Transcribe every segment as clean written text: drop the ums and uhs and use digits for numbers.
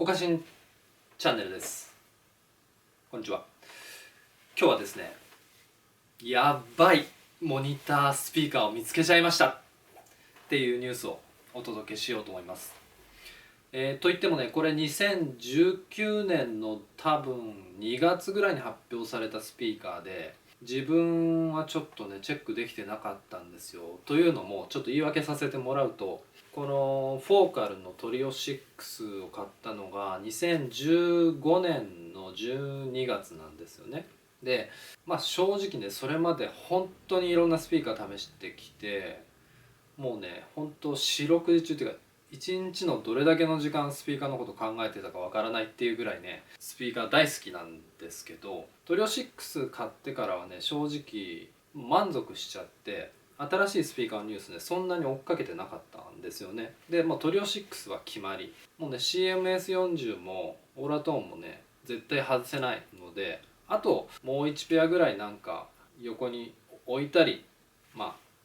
ホカシンチャンネルです。こんにちは。今日はですね、やばいモニタースピーカーを見つけちゃいましたっていうニュースをお届けしようと思います。といってもね、これ2019年の多分2月ぐらいに発表されたスピーカーで、自分はちょっとねチェックできてなかったんですよ。というのもちょっと言い訳させてもらうと、このフォーカルのトリオ6を買ったのが2015年の12月なんですよね。で、正直ね、それまで本当にいろんなスピーカー試してきて、もうね本当四六時中っていうか一日のどれだけの時間スピーカーのこと考えてたかわからないっていうぐらいねスピーカー大好きなんですけど、トリオ6買ってからはね正直満足しちゃって、新しいスピーカーのニュースねそんなに追っかけてなかったんですよね。でトリオ6は決まり、もうね CMS40 もオーラトーンもね絶対外せないので、あともう1ペアぐらいなんか横に置いたり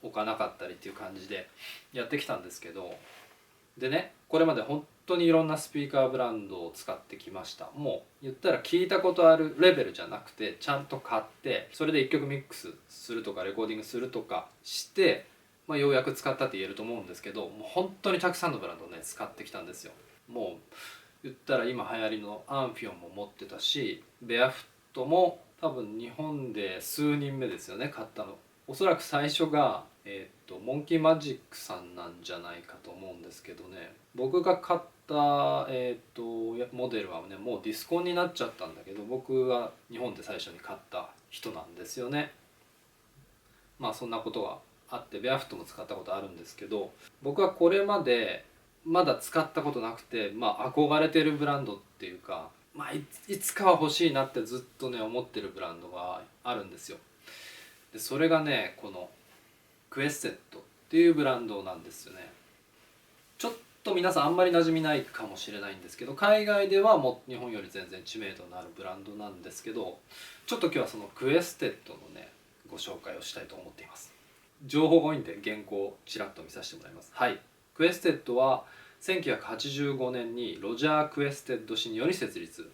置かなかったりっていう感じでやってきたんですけど、でね、これまで本当にいろんなスピーカーブランドを使ってきました。もう言ったら聞いたことあるレベルじゃなくて、ちゃんと買ってそれで1曲ミックスするとかレコーディングするとかして、ようやく使ったって言えると思うんですけど、もう本当にたくさんのブランドをね使ってきたんですよ。もう言ったら今流行りのアンフィオンも持ってたし、ベアフットも多分日本で数人目ですよね買ったの。おそらく最初がモンキーマジックさんなんじゃないかと思うんですけどね、僕が買った、モデルはねもうディスコンになっちゃったんだけど、僕が日本で最初に買った人なんですよね。そんなことがあってベアフットも使ったことあるんですけど、僕はこれまでまだ使ったことなくて、憧れてるブランドっていうか、いつかは欲しいなってずっとね思ってるブランドがあるんですよ。でそれがねこのクエステッドっていうブランドなんですよね。ちょっと皆さんあんまり馴染みないかもしれないんですけど、海外ではもう日本より全然知名度のあるブランドなんですけど、ちょっと今日はそのクエステッドのねご紹介をしたいと思っています。情報が多いんで原稿をちらっと見させてもらいます。はい、クエステッドは1985年にロジャー・クエステッド氏により設立。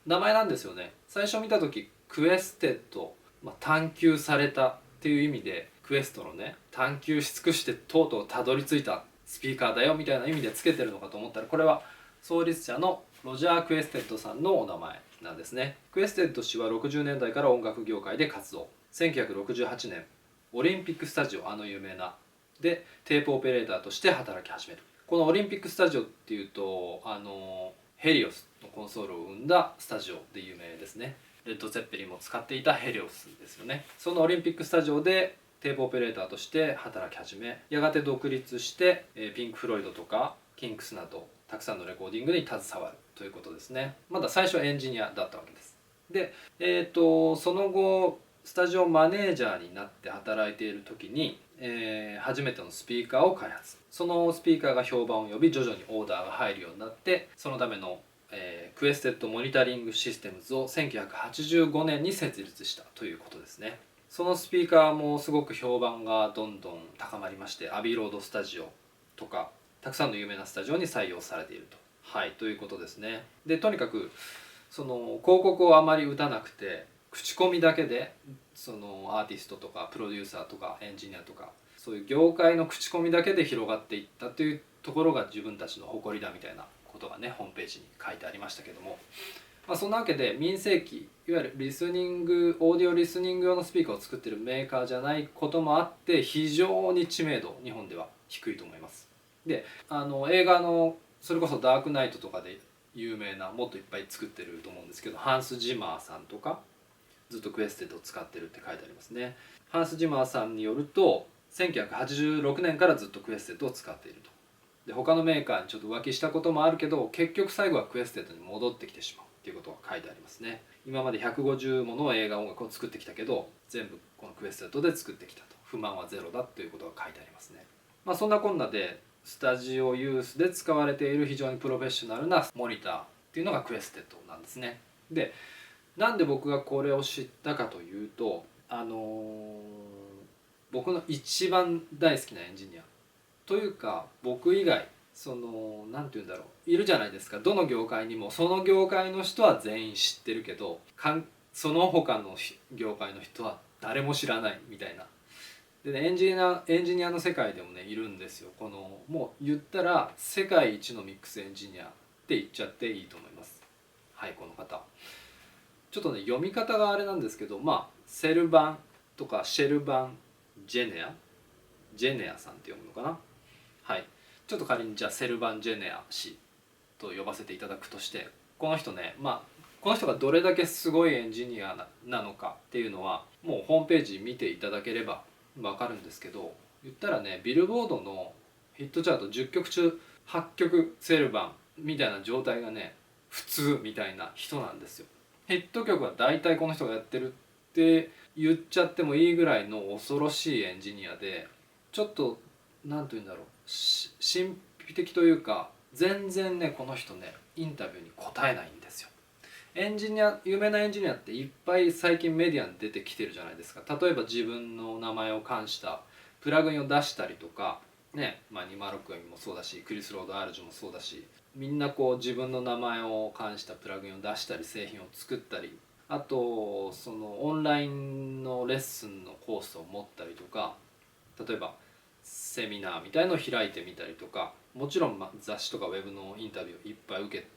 名前なんですよね。最初見た時クエステッド、探求されたっていう意味で、クエストのね探求し尽くしてとうとうたどり着いたスピーカーだよみたいな意味でつけてるのかと思ったら、これは創立者のロジャー・クエステッドさんのお名前なんですね。クエステッド氏は60年代から音楽業界で活動。1968年オリンピックスタジオ、有名なでテープオペレーターとして働き始める。このオリンピックスタジオっていうとヘリオスのコンソールを生んだスタジオで有名ですね。レッド・ゼッペリンも使っていたヘリオスですよね。そのオリンピックスタジオでテープオペレーターとして働き始め、やがて独立してピンク・フロイドとかキンクスなどたくさんのレコーディングに携わるということですね。まだ最初はエンジニアだったわけです。で、その後スタジオマネージャーになって働いている時に、初めてのスピーカーを開発。そのスピーカーが評判を呼び、徐々にオーダーが入るようになって、そのための、クエステッドモニタリングシステムズを1985年に設立したということですね。そのスピーカーもすごく評判がどんどん高まりまして、アビーロードスタジオとかたくさんの有名なスタジオに採用されていると。はい、ということですね。でとにかくその広告をあまり打たなくて、口コミだけでそのアーティストとかプロデューサーとかエンジニアとかそういう業界の口コミだけで広がっていったというところが自分たちの誇りだみたいなことがねホームページに書いてありましたけども、そんなわけで民生機、いわゆるリスニングオーディオリスニング用のスピーカーを作ってるメーカーじゃないこともあって非常に知名度日本では低いと思います。で映画のそれこそダークナイトとかで有名な、もっといっぱい作ってると思うんですけど、ハンス・ジマーさんとかずっとクエステッドを使ってるって書いてありますね。ハンス・ジマーさんによると1986年からずっとクエステッドを使っていると。で他のメーカーにちょっと浮気したこともあるけど、結局最後はクエステッドに戻ってきてしまうっていうことが書いてありますね。今まで150もの映画音楽を作ってきたけど全部このクエステッドで作ってきたと、不満はゼロだということが書いてありますね。そんなこんなでスタジオユースで使われている非常にプロフェッショナルなモニターっていうのがクエステッドなんですね。でなんで僕がこれを知ったかというと、僕の一番大好きなエンジニアというか僕以外なんて言うんだろう、いるじゃないですか。どの業界にもその業界の人は全員知ってるけど、その他の業界の人は誰も知らないみたいな。でね、エンジニアの世界でもねいるんですよ。もう言ったら世界一のミックスエンジニアって言っちゃっていいと思います。はい、この方ちょっとね読み方があれなんですけど、セルバンとかシェルバン・ジェネアさんって読むのかな。はい、ちょっと仮にじゃあセルバン・ジェネア氏と呼ばせていただくとして、この人ね、この人がどれだけすごいエンジニアなのかっていうのはもうホームページ見ていただければ分かるんですけど、言ったらねビルボードのヒットチャート10曲中8曲セルバンみたいな状態がね普通みたいな人なんですよ。ヒット曲は大体この人がやってるって言っちゃってもいいぐらいの恐ろしいエンジニアで、ちょっと何て言うんだろう、神秘的というか、全然ねこの人ねインタビューに答えないんですよ。有名なエンジニアっていっぱい最近メディアに出てきてるじゃないですか。例えば自分の名前を冠したプラグインを出したりとかね、206Mもそうだし、クリス・ロード・アルジュもそうだし、みんなこう自分の名前を冠したプラグインを出したり製品を作ったり、あとそのオンラインのレッスンのコースを持ったりとか、例えばセミナーみたいのを開いてみたりとか、もちろん雑誌とかウェブのインタビューをいっぱい受け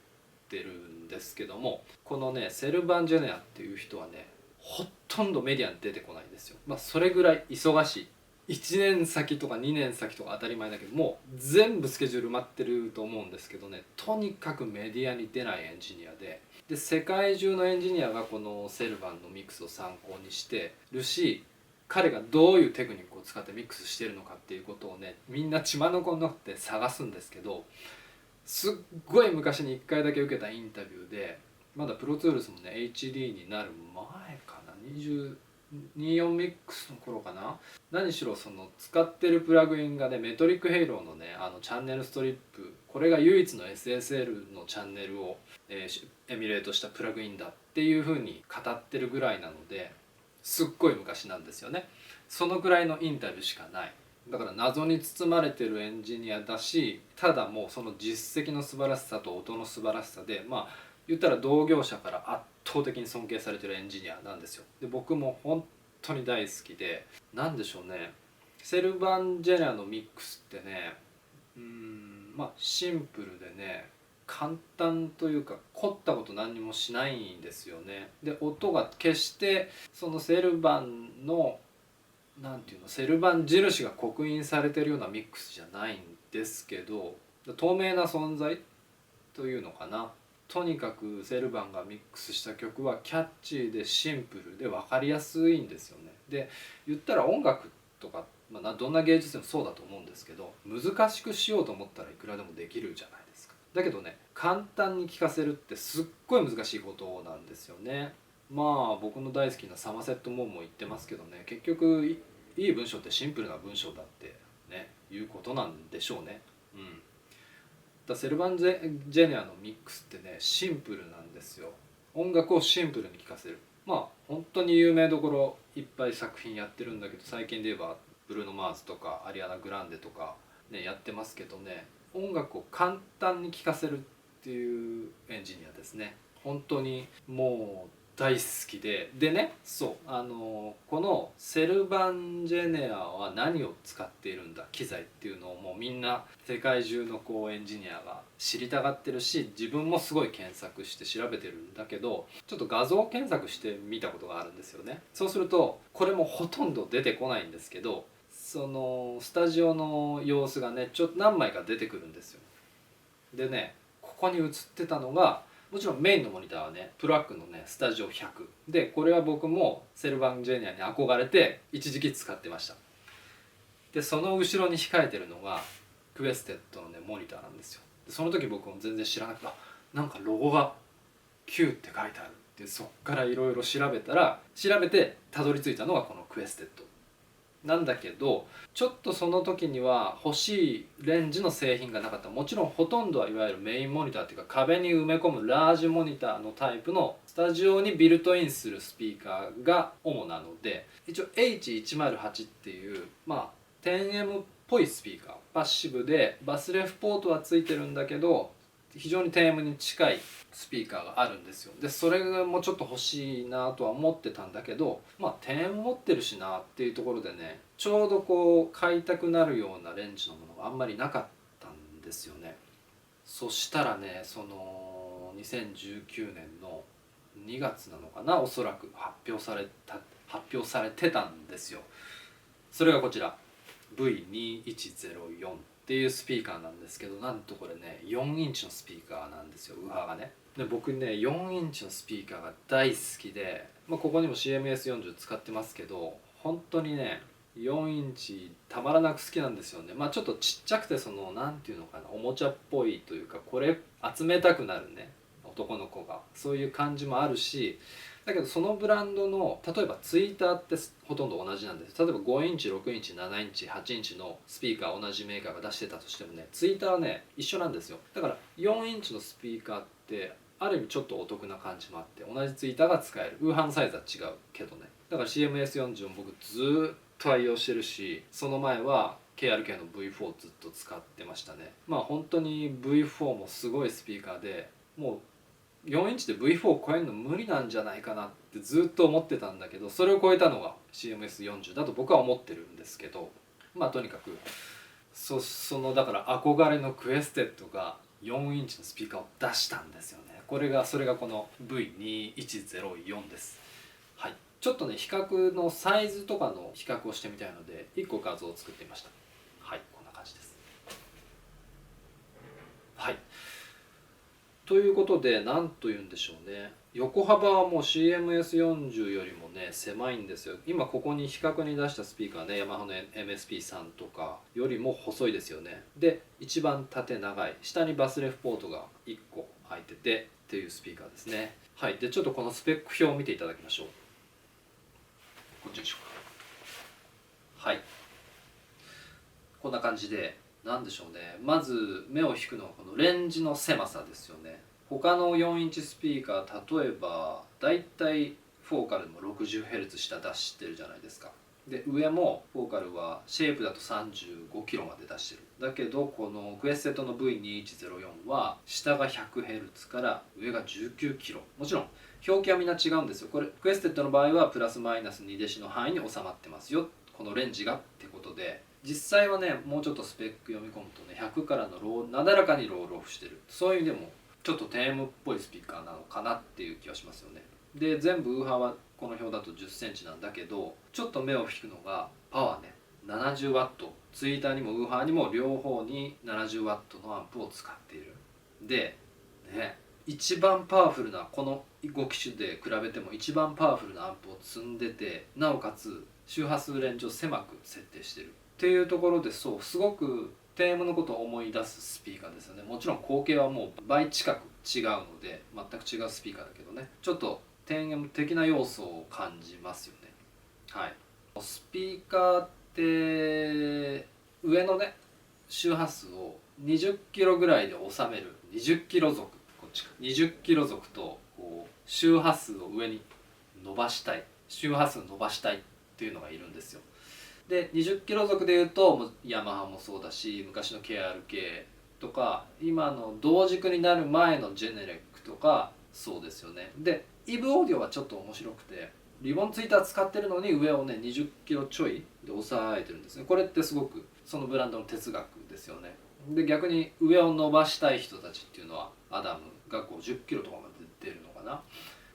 てるんですけども、このねセルバン・ジェネアっていう人はねほとんどメディアに出てこないんですよ。それぐらい忙しい。1年先とか2年先とか当たり前だけど、もう全部スケジュール埋まってると思うんですけどね、とにかくメディアに出ないエンジニアで世界中のエンジニアがこのセルバンのミックスを参考にしてるし、彼がどういうテクニックを使ってミックスしてるのかっていうことをねみんな血眼になって探すんですけど、すっごい昔に1回だけ受けたインタビューで、まだプロツールスもね HD になる前かな、24ミックスの頃かな。何しろその使ってるプラグインがねメトリックヘイローのねチャンネルストリップ、これが唯一の SSL のチャンネルを、エミュレートしたプラグインだっていう風に語ってるぐらいなので、すっごい昔なんですよね。そのぐらいのインタビューしかない。だから謎に包まれてるエンジニアだし、ただもうその実績の素晴らしさと音の素晴らしさで言ったら同業者から圧倒的に尊敬されてるエンジニアなんですよ。で僕も本当に大好きで、なんでしょうね、セルバン・ジェネアのミックスってねシンプルでね簡単というか凝ったこと何にもしないんですよね。で音が決してそのセルバンのなんていうの、セルバン印が刻印されてるようなミックスじゃないんですけど、透明な存在というのかな。とにかくセルバンがミックスした曲はキャッチーでシンプルで分かりやすいんですよね。で言ったら音楽とか、どんな芸術でもそうだと思うんですけど、難しくしようと思ったらいくらでもできるじゃないですか。だけどね簡単に聴かせるってすっごい難しいことなんですよね。僕の大好きなサマセット・モンも言ってますけどね、結局いい文章ってシンプルな文章だってねいうことなんでしょうね。セルバン・ジェネアのミックスってねシンプルなんですよ。音楽をシンプルに聴かせる。本当に有名どころいっぱい作品やってるんだけど、最近で言えばブルーノ・マーズとかアリアナ・グランデとかねやってますけどね、音楽を簡単に聴かせるっていうエンジニアですね。本当にもう大好きでね、このセルバン・ジェネアは何を使っているんだ機材っていうのをもうみんな世界中のエンジニアが知りたがってるし、自分もすごい検索して調べてるんだけど、ちょっと画像検索してみたことがあるんですよね。そうするとこれもほとんど出てこないんですけど、そのスタジオの様子がねちょっと何枚か出てくるんですよ。でねここに映ってたのが、もちろんメインのモニターはねプラックのねスタジオ100で、これは僕もセルバン・ジェニアに憧れて一時期使ってました。でその後ろに控えてるのがクエステッドのねモニターなんですよ。でその時僕も全然知らなくて、なんかロゴが Q って書いてあるって、そっからいろいろ調べてたどり着いたのがこのクエステッドなんだけど、ちょっとその時には欲しいレンジの製品がなかった。もちろんほとんどはいわゆるメインモニターっていうか壁に埋め込むラージモニターのタイプのスタジオにビルトインするスピーカーが主なので、一応 H108 っていう10M っぽいスピーカーパッシブでバスレフポートはついてるんだけど非常に低音に近いスピーカーがあるんですよ。でそれもちょっと欲しいなとは思ってたんだけど、まあ低音持ってるしなっていうところでね、ちょうどこう買いたくなるようなレンジのものがあんまりなかったんですよね。そしたらね、その2019年の2月なのかな、おそらく発表されてたんですよ。それがこちら V2104 っていうスピーカーなんですけど、なんとこれね4インチのスピーカーなんですよ、ウーハーがね。で僕ね4インチのスピーカーが大好きで、ここにも CMS40 使ってますけど、本当にね4インチたまらなく好きなんですよね。ちょっとちっちゃくて、そのなんていうのかな、おもちゃっぽいというか、これ集めたくなるね、男の子がそういう感じもあるし、だけどそのブランドの例えばツイッターってほとんど同じなんです。例えば5インチ6インチ7インチ8インチのスピーカー同じメーカーが出してたとしてもね、ツイッターはね一緒なんですよ。だから4インチのスピーカーってある意味ちょっとお得な感じもあって、同じツイッターが使える。ウーハーのサイズは違うけどね。だから CMS40 も僕ずーっと愛用してるし、その前は KRK の V4 ずっと使ってましたね。本当に V4 もすごいスピーカーで、もう4インチで V4 を超えるの無理なんじゃないかなってずっと思ってたんだけど、それを超えたのが CMS40 だと僕は思ってるんですけど、とにかくそのだから憧れのクエステッドが4インチのスピーカーを出したんですよね。それがこの V2104 です。はい、ちょっとね比較のサイズとかの比較をしてみたいので1個画像を作ってみました。はい、こんな感じです。はい、ということで、何と言うんでしょうね、横幅はもう CMS40 よりもね狭いんですよ。今ここに比較に出したスピーカーね、ヤマハの MSP3 とかよりも細いですよね。で一番縦長い、下にバスレフポートが1個入っててっていうスピーカーですね。はい、でちょっとこのスペック表を見ていただきましょう。こっちでしょうか。はい、こんな感じで、なんでしょうね、まず目を引くのはこのレンジの狭さですよね。他の4インチスピーカー、例えばだいたいフォーカルでも 60Hz 下出してるじゃないですか。で上もフォーカルはシェイプだと 35kg まで出してる。だけどこのクエステットの V2104 は下が 100Hz から上が 19kg。 もちろん表記はみんな違うんですよ。これクエステッドの場合はプラスマイナス2デシの範囲に収まってますよ、このレンジがってことで。実際はねもうちょっとスペック読み込むとね、100からのなだらかにロールオフしてる、そういう意味でもちょっと低音っぽいスピーカーなのかなっていう気はしますよね。で全部ウーハーはこの表だと 10cm なんだけど、ちょっと目を引くのがパワーね。 70W、 ツイッターにもウーハーにも両方に 70W のアンプを使っている。でね、一番パワフルなこの5機種で比べても一番パワフルなアンプを積んでて、なおかつ周波数レンジを狭く設定してるっていうところで、そうすごく低音のことを思い出すスピーカーですよね。もちろん口径はもう倍近く違うので全く違うスピーカーだけどね、ちょっと低音的な要素を感じますよね。はい、スピーカーって上のね周波数を20キロぐらいで収める20キロ族、こっちか20キロ族とこう周波数を上に伸ばしたい、周波数伸ばしたいっていうのがいるんですよ。で20キロ族でいうともうヤマハもそうだし、昔の KRK とか今の同軸になる前のジェネレックとかそうですよね。でイブオーディオはちょっと面白くて、リボンツイーター使ってるのに上をね20キロちょいで抑えてるんですね。これってすごくそのブランドの哲学ですよね。で逆に上を伸ばしたい人たちっていうのはアダムが50キロとかまで出るのかな。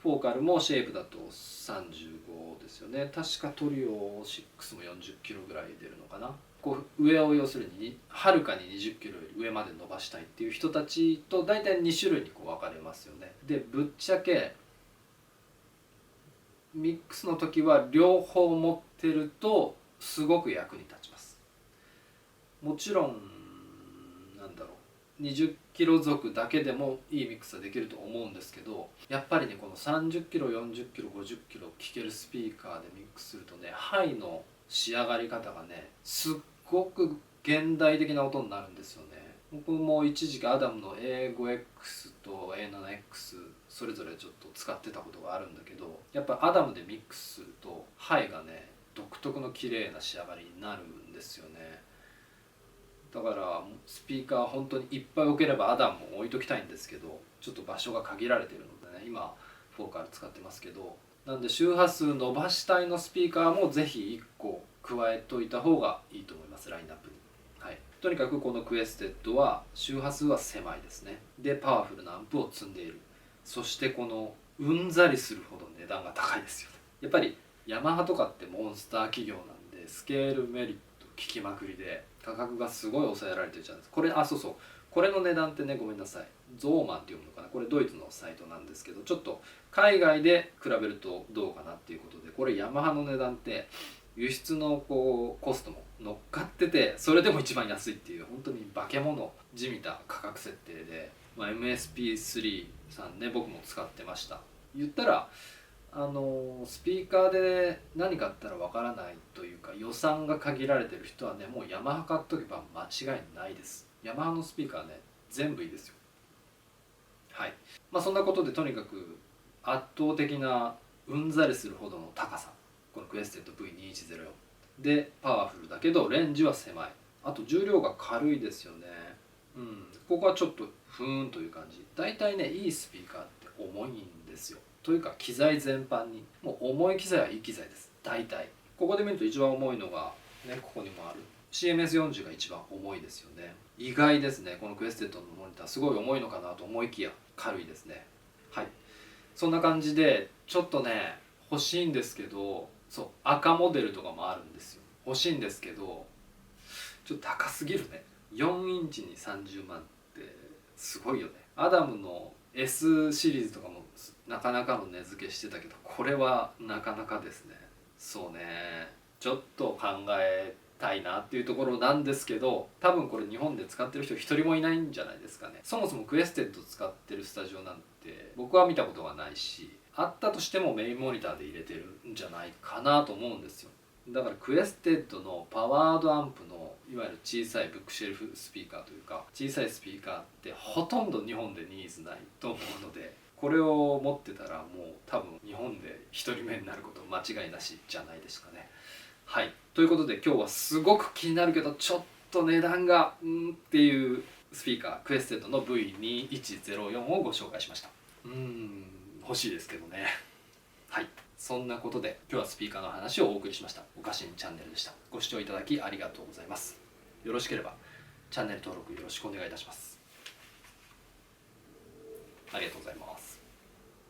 フォーカルもシェイプだと35ですよね。確かトリオ6も40キロぐらい出るのかな。こう上を要するにはるかに20キロより上まで伸ばしたいっていう人たちと大体2種類にこう分かれますよね。でぶっちゃけミックスの時は両方持ってるとすごく役に立ちます。もちろんなんだろう、20キロ族だけでもいいミックスはできると思うんですけど、やっぱりねこの30キロ40キロ50キロ聴けるスピーカーでミックスするとね、ハイの仕上がり方がねすっごく現代的な音になるんですよね。僕も一時期アダムの A5X と A7X それぞれちょっと使ってたことがあるんだけど、やっぱアダムでミックスするとハイがね独特の綺麗な仕上がりになるんですよね。だからスピーカー本当にいっぱい置ければアダムも置いときたいんですけど、ちょっと場所が限られてるのでね、今フォーカル使ってますけど、なんで周波数伸ばしたいのスピーカーもぜひ1個加えといた方がいいと思います、ラインナップに。はい、とにかくこのクエステッドは周波数は狭いですね。でパワフルなアンプを積んでいる。そしてこのうんざりするほど値段が高いですよね。やっぱりヤマハとかってモンスター企業なんで、スケールメリット効きまくりで価格がすごい抑えられてるじゃないですか。これそうそう、これの値段ってね、ごめんなさい、ゾーマンって読むのかな、これドイツのサイトなんですけど、ちょっと海外で比べるとどうかなっていうことで、これヤマハの値段って輸出のコストも乗っかってて、それでも一番安いっていう本当に化け物じみた価格設定で、MSP3 さんね、僕も使ってました。言ったらスピーカーで何買ったらわからないというか、予算が限られてる人はね、もうヤマハ買っとけば間違いないです。ヤマハのスピーカーね、全部いいですよ。はい、そんなことで、とにかく圧倒的なうんざりするほどの高さ、このクエステッド V2104 でパワフルだけどレンジは狭い、あと重量が軽いですよね。ここはちょっとふーんという感じ。だいたいね、いいスピーカーって重いんですよ。というか機材全般にもう重い機材はいい機材です。大体ここで見ると一番重いのがね、ここにもある CMS40 が一番重いですよね。意外ですね、このクエステッドのモニターすごい重いのかなと思いきや軽いですね。はい、そんな感じでちょっとね欲しいんですけど、そう赤モデルとかもあるんですよ。欲しいんですけどちょっと高すぎるね。4インチに30万ってすごいよね。アダムの S シリーズとかもなかなかの値付けしてたけど、これはなかなかですね。そうね、ちょっと考えたいなっていうところなんですけど、多分これ日本で使ってる人一人もいないんじゃないですかね。そもそもクエステッド使ってるスタジオなんて僕は見たことがないし、あったとしてもメインモニターで入れてるんじゃないかなと思うんですよ。だからクエステッドのパワードアンプのいわゆる小さいブックシェルフスピーカーというか、小さいスピーカーってほとんど日本でニーズないと思うので、これを持ってたらもう多分日本で一人目になること間違いなしじゃないですかね。はい、ということで今日はすごく気になるけどちょっと値段がっていうスピーカー、クエステッドの V2104 をご紹介しました。欲しいですけどね。はい、そんなことで今日はスピーカーの話をお送りしました。おかしんチャンネルでした。ご視聴いただきありがとうございます。よろしければチャンネル登録よろしくお願いいたします。ありがとうございます。